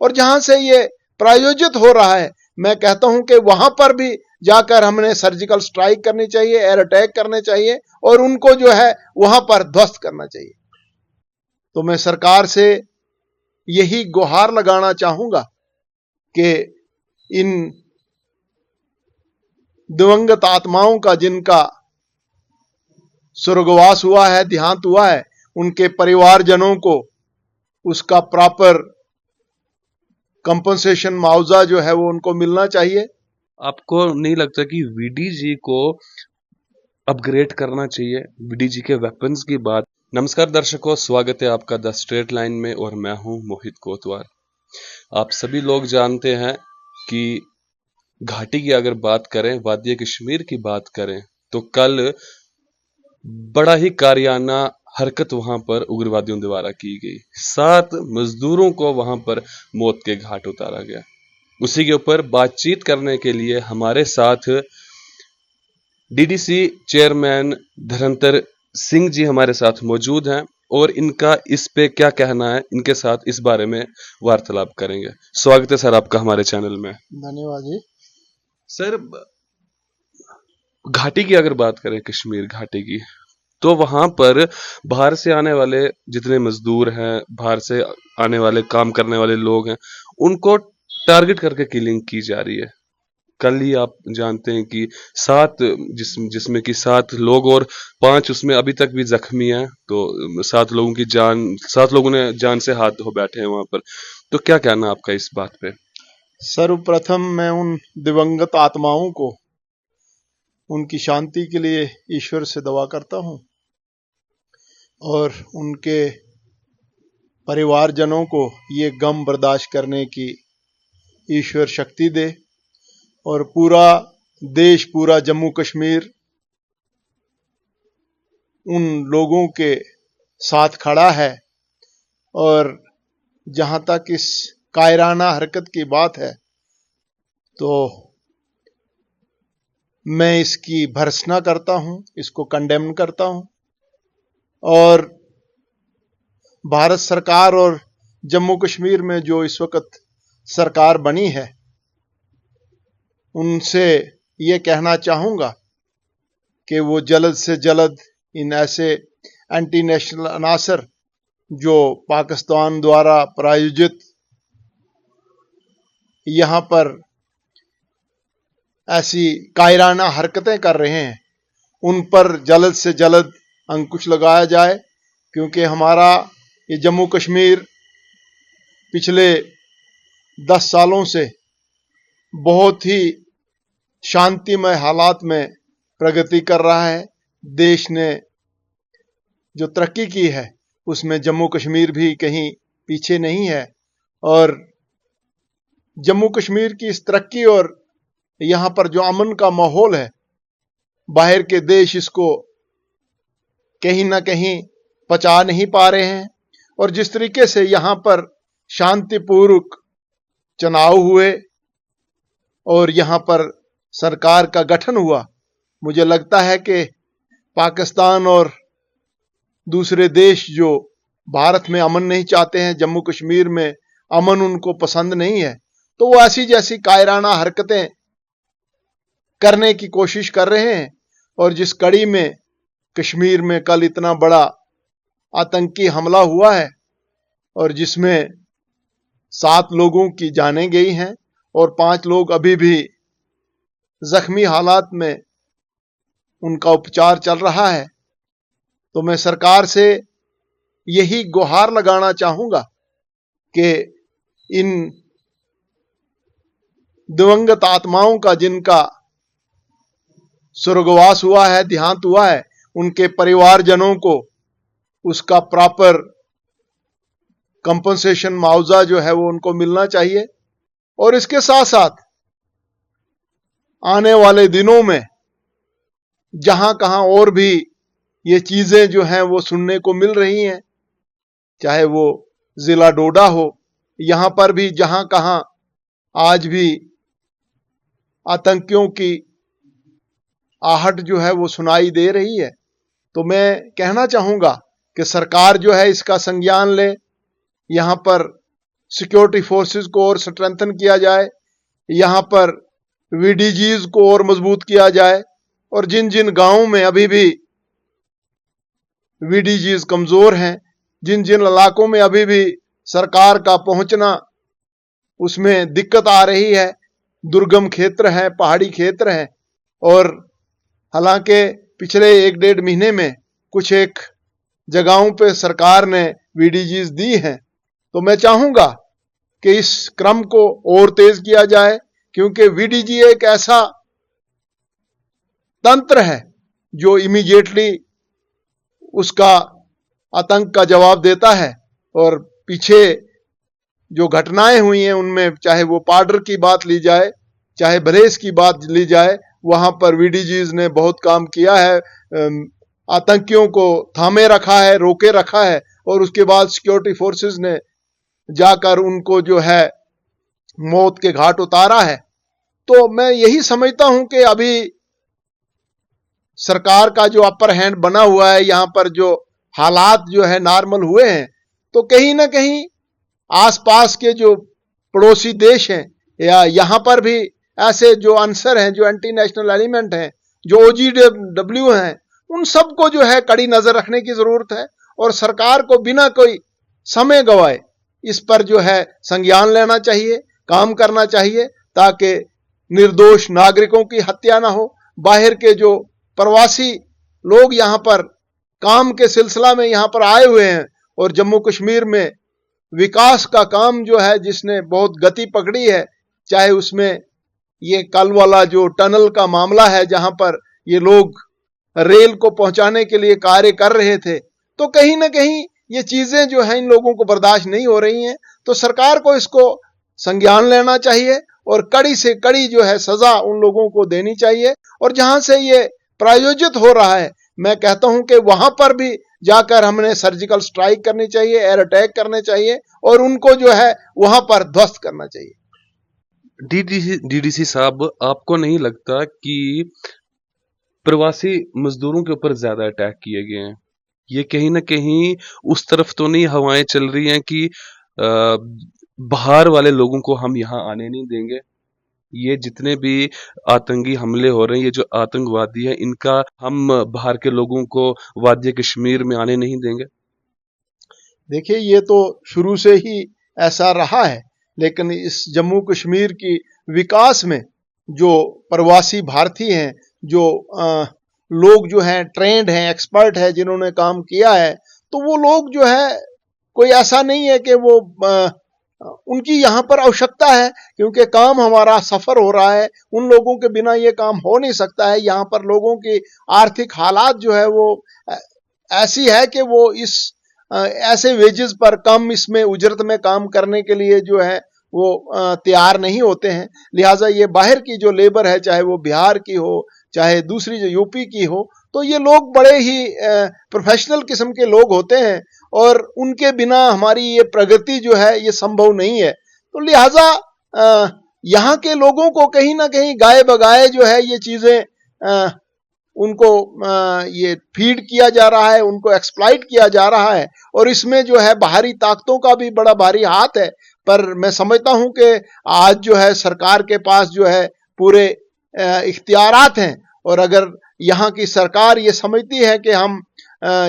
और जहां से ये प्रायोजित हो रहा है, मैं कहता हूं कि वहां पर भी जाकर हमने सर्जिकल स्ट्राइक करनी चाहिए, एयर अटैक करने चाहिए और उनको जो है वहां पर ध्वस्त करना चाहिए। तो मैं सरकार से यही गुहार लगाना चाहूंगा कि इन दिवंगत आत्माओं का, जिनका स्वर्गवास हुआ है, देहांत हुआ है, उनके परिवारजनों को उसका प्रॉपर कंपनसेशन, मुआवजा जो है वो उनको मिलना चाहिए। आपको नहीं लगता कि वीडीजी को अपग्रेड करना चाहिए? वीडीजी के वेपन्स की बात। नमस्कार दर्शकों, स्वागत है आपका द स्ट्रेट लाइन में और मैं हूं मोहित कोतवाल। आप सभी लोग जानते हैं कि घाटी की अगर बात करें, वादिया कश्मीर की बात करें, तो कल बड़ा ही कारियाना हरकत वहां पर उग्रवादियों द्वारा की गई। 7 मजदूरों को वहां पर मौत के घाट उतारा गया। उसी के ऊपर बातचीत करने के लिए हमारे साथ डीडीसी चेयरमैन धर्मेंद्र सिंह जी हमारे साथ मौजूद हैं और इनका इस पे क्या कहना है, इनके साथ इस बारे में वार्तालाप करेंगे। स्वागत है सर आपका हमारे चैनल में। धन्यवाद जी। सर, घाटी की अगर बात करें, कश्मीर घाटी की, तो वहां पर बाहर से आने वाले जितने मजदूर हैं, बाहर से आने वाले काम करने वाले लोग हैं, उनको टारगेट करके किलिंग की जा रही है। कल ही आप जानते हैं कि 7 जिसमें कि 7 लोग और 5 उसमें अभी तक भी जख्मी हैं। तो 7 लोगों ने जान से हाथ धो बैठे हैं वहां पर। तो क्या कहना आपका इस बात पे? सर्वप्रथम मैं उन दिवंगत आत्माओं को, उनकी शांति के लिए ईश्वर से दुआ करता हूं और उनके परिवारजनों को ये गम बर्दाश्त करने की ईश्वर शक्ति दे। और पूरा देश, पूरा जम्मू कश्मीर उन लोगों के साथ खड़ा है। और जहां तक इस कायराना हरकत की बात है, तो मैं इसकी भर्त्सना करता हूं, इसको कंडेम करता हूं। और भारत सरकार और जम्मू कश्मीर में जो इस वक्त सरकार बनी है, उनसे ये कहना चाहूंगा कि वो जल्द से जल्द इन ऐसे एंटी नेशनल अनासर जो पाकिस्तान द्वारा प्रायोजित यहां पर ऐसी कायराना हरकतें कर रहे हैं, उन पर जल्द से जल्द अंकुश लगाया जाए। क्योंकि हमारा ये जम्मू कश्मीर पिछले 10 सालों से बहुत ही शांतिमय हालात में प्रगति कर रहा है। देश ने जो तरक्की की है उसमें जम्मू कश्मीर भी कहीं पीछे नहीं है। और जम्मू कश्मीर की इस तरक्की और यहां पर जो अमन का माहौल है, बाहर के देश इसको कहीं ना कहीं पचा नहीं पा रहे हैं। और जिस तरीके से यहां पर शांतिपूर्वक चुनाव हुए और यहां पर सरकार का गठन हुआ, मुझे लगता है कि पाकिस्तान और दूसरे देश जो भारत में अमन नहीं चाहते हैं, जम्मू कश्मीर में अमन उनको पसंद नहीं है, तो वो ऐसी जैसी कायराना हरकतें करने की कोशिश कर रहे हैं। और जिस कड़ी में कश्मीर में कल इतना बड़ा आतंकी हमला हुआ है और जिसमें 7 लोगों की जानें गई हैं और 5 लोग अभी भी जख्मी हालात में उनका उपचार चल रहा है, तो मैं सरकार से यही गुहार लगाना चाहूंगा कि इन दिवंगत आत्माओं का, जिनका स्वर्गवास हुआ है, देहांत हुआ है, उनके परिवारजनों को उसका प्रॉपर कंपनसेशन, मुआवजा जो है वो उनको मिलना चाहिए। और इसके साथ साथ आने वाले दिनों में जहां कहां और भी ये चीजें जो हैं वो सुनने को मिल रही हैं, चाहे वो जिला डोडा हो, यहां पर भी जहां कहां आज भी आतंकियों की आहट जो है वो सुनाई दे रही है, तो मैं कहना चाहूंगा कि सरकार जो है इसका संज्ञान ले। यहां पर सिक्योरिटी फोर्सेस को और स्ट्रेंथन किया जाए, यहाँ पर वीडीजीज को और मजबूत किया जाए, और जिन जिन गांवों में अभी भी वीडीजीज कमजोर हैं, जिन जिन इलाकों में अभी भी सरकार का पहुंचना उसमें दिक्कत आ रही है, दुर्गम क्षेत्र है, पहाड़ी क्षेत्र है, और हालांकि पिछले 1-1.5 महीने में कुछ एक जगहों पे सरकार ने वीडीजीज दी हैं, तो मैं चाहूंगा कि इस क्रम को और तेज किया जाए, क्योंकि वीडीजी एक ऐसा तंत्र है जो इमीडिएटली उसका आतंक का जवाब देता है। और पीछे जो घटनाएं हुई हैं उनमें, चाहे वो पार्डर की बात ली जाए, चाहे भलेस की बात ली जाए, वहां पर वीडीजीज ने बहुत काम किया है, आतंकियों को थामे रखा है, रोके रखा है, और उसके बाद सिक्योरिटी फोर्सेस ने जाकर उनको जो है मौत के घाट उतारा है। तो मैं यही समझता हूं कि अभी सरकार का जो अपर हैंड बना हुआ है, यहां पर जो हालात जो है नॉर्मल हुए हैं, तो कहीं ना कहीं आसपास के जो पड़ोसी देश हैं या यहां पर भी ऐसे जो अंसर हैं, जो एंटी नेशनल एलिमेंट हैं, जो OGW हैं, उन सबको जो है कड़ी नजर रखने की जरूरत है, और सरकार को बिना कोई समय गवाए इस पर जो है संज्ञान लेना चाहिए, काम करना चाहिए, ताकि निर्दोष नागरिकों की हत्या ना हो। बाहर के जो प्रवासी लोग यहां पर काम के सिलसिला में यहां पर आए हुए हैं, और जम्मू कश्मीर में विकास का काम जो है जिसने बहुत गति पकड़ी है, चाहे उसमें ये कल वाला जो टनल का मामला है जहां पर ये लोग रेल को पहुंचाने के लिए कार्य कर रहे थे, तो कहीं ना कहीं ये चीजें जो है इन लोगों को बर्दाश्त नहीं हो रही हैं। तो सरकार को इसको संज्ञान लेना चाहिए और कड़ी से कड़ी जो है सजा उन लोगों को देनी चाहिए, और जहां से ये प्रायोजित हो रहा है, मैं कहता हूं कि वहां पर भी जाकर हमने सर्जिकल स्ट्राइक करनी चाहिए, एयर अटैक करने चाहिए, और उनको जो है वहां पर ध्वस्त करना चाहिए। डीडीसी साहब, आपको नहीं लगता कि प्रवासी मजदूरों के ऊपर ज्यादा अटैक किए गए हैं? ये कहीं ना कहीं उस तरफ तो नहीं हवाएं चल रही हैं कि बाहर वाले लोगों को हम यहाँ आने नहीं देंगे, ये जितने भी आतंकी हमले हो रहे हैं, ये जो आतंकवादी हैं, इनका हम बाहर के लोगों को वादी कश्मीर में आने नहीं देंगे? देखिए, ये तो शुरू से ही ऐसा रहा है, लेकिन इस जम्मू कश्मीर की विकास में जो प्रवासी भारतीय हैं, जो लोग जो हैं ट्रेंड हैं, एक्सपर्ट हैं, जिन्होंने काम किया है, तो वो लोग जो है कोई ऐसा नहीं है कि वो उनकी यहाँ पर आवश्यकता है, क्योंकि काम हमारा सफर हो रहा है, उन लोगों के बिना ये काम हो नहीं सकता है। यहाँ पर लोगों की आर्थिक हालात जो है वो ऐसी है कि वो इस ऐसे वेजेस पर कम इसमें उजरत में काम करने के लिए जो है वो तैयार नहीं होते हैं। लिहाजा ये बाहर की जो लेबर है, चाहे वो बिहार की हो, चाहे दूसरी जो यूपी की हो, तो ये लोग बड़े ही प्रोफेशनल किस्म के लोग होते हैं, और उनके बिना हमारी ये प्रगति जो है ये संभव नहीं है। तो लिहाजा यहाँ के लोगों को कहीं ना कहीं गाए बगाए जो है ये चीजें उनको ये फीड किया जा रहा है, उनको एक्सप्लॉइट किया जा रहा है, और इसमें जो है बाहरी ताकतों का भी बड़ा भारी हाथ है। पर मैं समझता हूं कि आज जो है सरकार के पास जो है पूरे इख्तियारात हैं, और अगर यहाँ की सरकार ये समझती है कि हम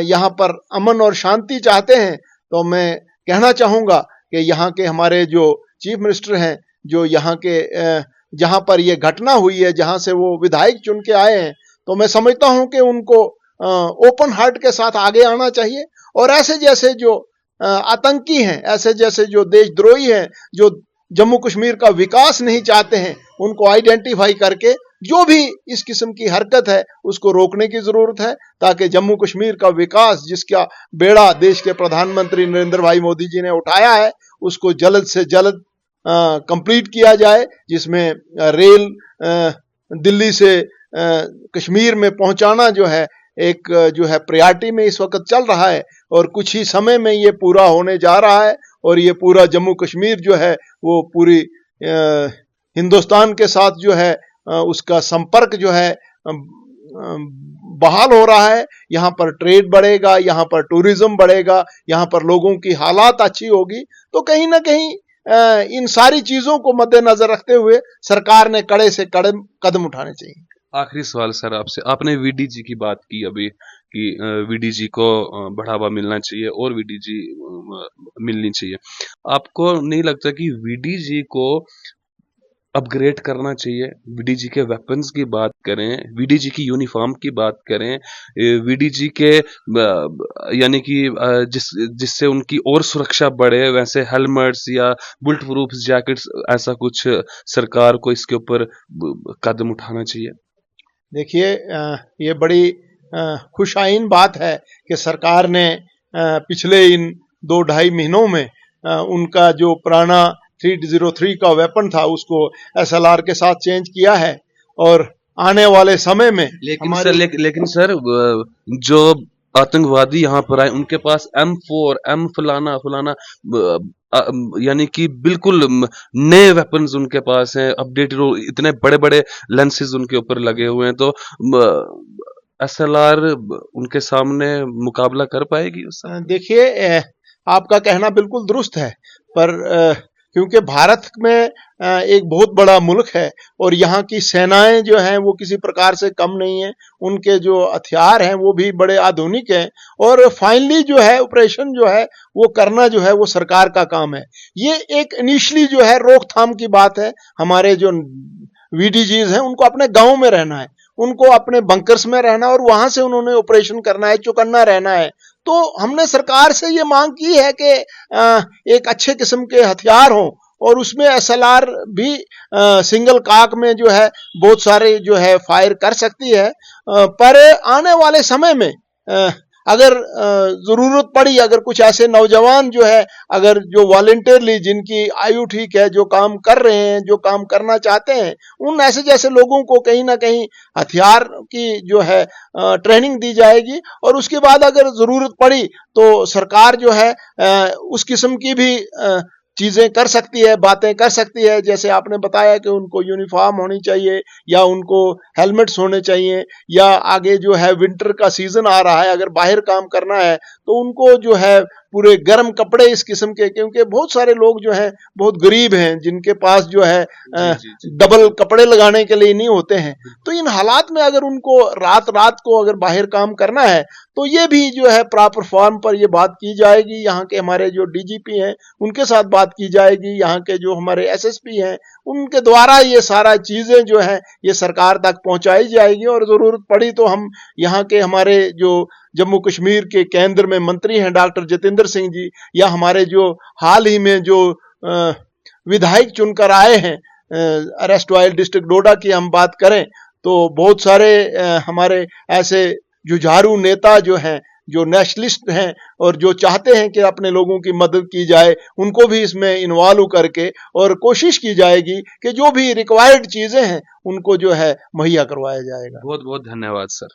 यहाँ पर अमन और शांति चाहते हैं, तो मैं कहना चाहूंगा कि यहाँ के हमारे जो चीफ मिनिस्टर हैं, जो यहाँ के जहाँ पर ये घटना हुई है, जहाँ से वो विधायक चुन के आए हैं, तो मैं समझता हूं कि उनको ओपन हार्ट के साथ आगे आना चाहिए, और ऐसे जैसे जो आतंकी हैं, ऐसे जैसे जो देशद्रोही हैं, जो जम्मू कश्मीर का विकास नहीं चाहते हैं, उनको आइडेंटिफाई करके जो भी इस किस्म की हरकत है उसको रोकने की जरूरत है, ताकि जम्मू कश्मीर का विकास, जिसका बेड़ा देश के प्रधानमंत्री नरेंद्र भाई मोदी जी ने उठाया है, उसको जल्द से जल्द कंप्लीट किया जाए, जिसमें रेल दिल्ली से कश्मीर में पहुंचाना जो है एक जो है प्रायोरिटी में इस वक्त चल रहा है, और कुछ ही समय में ये पूरा होने जा रहा है, और ये पूरा जम्मू कश्मीर जो है वो पूरी हिंदुस्तान के साथ जो है उसका संपर्क जो है बहाल हो रहा है। यहाँ पर ट्रेड बढ़ेगा, यहाँ पर टूरिज्म बढ़ेगा, यहाँ पर लोगों की हालात अच्छी होगी, तो कहीं ना कहीं इन सारी चीजों को मद्देनजर रखते हुए सरकार ने कड़े से कड़े कदम उठाने चाहिए। आखिरी सवाल सर आपसे, आपने वीडीजी की बात की अभी कि वीडीजी को बढ़ावा मिलना चाहिए और वीडीजी मिलनी चाहिए। आपको नहीं लगता कि वीडीजी को अपग्रेड करना चाहिए? वीडीजी के वेपन्स की बात करें, वीडीजी की यूनिफॉर्म की बात करें, वीडीजी के यानी कि जिससे उनकी और सुरक्षा बढ़े, वैसे हेलमेट्स या बुलेट प्रूफ जैकेट्स, ऐसा कुछ सरकार को इसके ऊपर कदम उठाना चाहिए। देखिए, ये बड़ी खुशाइन बात है कि सरकार ने पिछले इन 2-2.5 महीनों में उनका जो पुराना 303 का वेपन था उसको SLR के साथ चेंज किया है और आने वाले समय में लेकिन सर जो आतंकवादी यहाँ पर आए उनके पास M4 M फलाना फलाना यानी कि बिल्कुल नए वेपन्स उनके पास हैं, अपडेटेड, इतने बड़े बड़े लेंसेज उनके ऊपर लगे हुए हैं, तो SLR उनके सामने मुकाबला कर पाएगी उससे? देखिए, आपका कहना बिल्कुल दुरुस्त है, पर क्योंकि भारत में एक बहुत बड़ा मुल्क है और यहाँ की सेनाएं जो हैं वो किसी प्रकार से कम नहीं है, उनके जो हथियार हैं वो भी बड़े आधुनिक हैं और फाइनली जो है ऑपरेशन जो है वो करना जो है वो सरकार का काम है। ये एक इनिशियली जो है रोकथाम की बात है। हमारे जो वीडीजीज हैं उनको अपने गांव में रहना है, उनको अपने बंकर्स में रहना और वहां से उन्होंने ऑपरेशन करना है, चौकन्ना रहना है। तो हमने सरकार से ये मांग की है कि एक अच्छे किस्म के हथियार हों और उसमें SLR भी सिंगल काक में जो है बहुत सारे जो है फायर कर सकती है, पर आने वाले समय में अगर जरूरत पड़ी, अगर कुछ ऐसे नौजवान जो है, अगर जो वॉलंटियरली जिनकी आयु ठीक है, जो काम कर रहे हैं, जो काम करना चाहते हैं, उन ऐसे जैसे लोगों को कहीं ना कहीं हथियार की जो है ट्रेनिंग दी जाएगी और उसके बाद अगर जरूरत पड़ी तो सरकार जो है उस किस्म की भी चीजें कर सकती है, बातें कर सकती है। जैसे आपने बताया कि उनको यूनिफॉर्म होनी चाहिए या उनको हेलमेट्स होने चाहिए, या आगे जो है विंटर का सीजन आ रहा है, अगर बाहर काम करना है तो उनको जो है पूरे गर्म कपड़े इस किस्म के, क्योंकि बहुत सारे लोग जो हैं बहुत गरीब हैं जिनके पास जो है डबल कपड़े लगाने के लिए नहीं होते हैं। तो इन हालात में अगर उनको रात रात को अगर बाहर काम करना है तो ये भी जो है प्रॉपर फॉर्म पर ये बात की जाएगी। यहाँ के हमारे जो DGP हैं उनके साथ बात की जाएगी, यहाँ के जो हमारे SSP हैं उनके द्वारा ये सारा चीजें जो है ये सरकार तक पहुंचाई जाएगी और जरूरत पड़ी तो हम यहाँ के हमारे जो जम्मू कश्मीर के केंद्र में मंत्री हैं डॉक्टर जितेंद्र सिंह जी, या हमारे जो हाल ही में जो विधायक चुनकर आए हैं एरस्टवाइल डिस्ट्रिक्ट डोडा की हम बात करें तो बहुत सारे हमारे ऐसे जुझारू नेता जो हैं, जो नेशनलिस्ट हैं और जो चाहते हैं कि अपने लोगों की मदद की जाए, उनको भी इसमें इन्वॉल्व करके और कोशिश की जाएगी कि जो भी रिक्वायर्ड चीजें हैं उनको जो है मुहैया करवाया जाएगा। बहुत बहुत धन्यवाद सर।